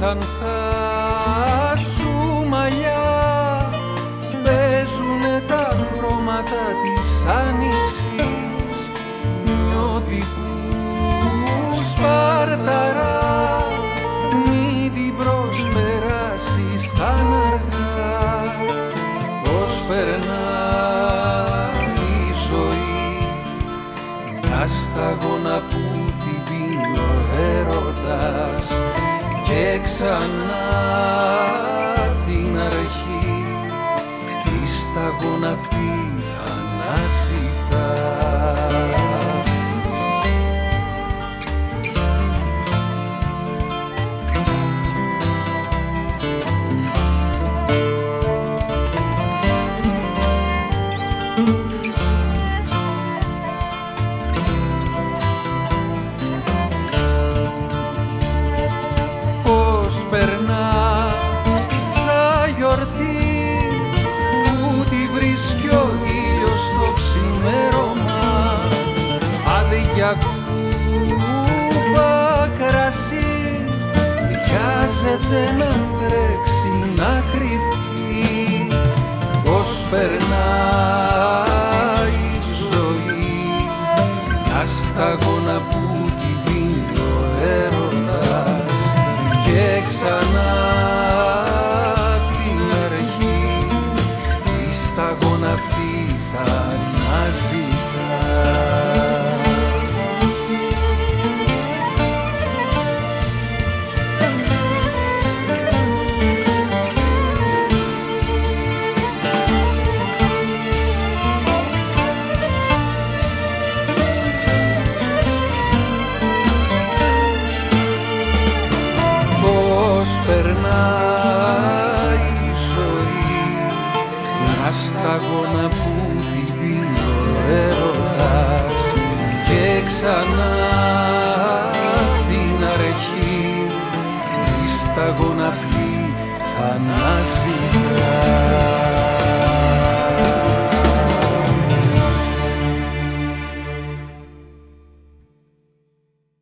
ξανθά σου μαλλιά παίζουνε τα χρώματα της άνοιξης νιώτικου σπαρταρά, μην την προσπεράσεις θα αργά. Πώς περνάει η ζωή, μια σταγόνα που την πίνει ο έρωτας και ξανά την αρχή τη σταγόνα αυτή θα αναζητάς. Περνά σαν γιορτή που τη βρίσκει ο ήλιος στο ξημέρωμα, άδεια κούπα κρασί βιάζεται να τρέξει να κρυφτεί. Πώς περνάει η ζωή, μια σταγόνα που την πίνει ο έρωτας και ξανά την αρχή τη σταγόνα αυτή θα αναζητάς. Περνάει η ζωή, μια σταγόνα που την πίνει ο έρωτας και ξανά την αρχή τη σταγόνα αυτή θα αναζητάς.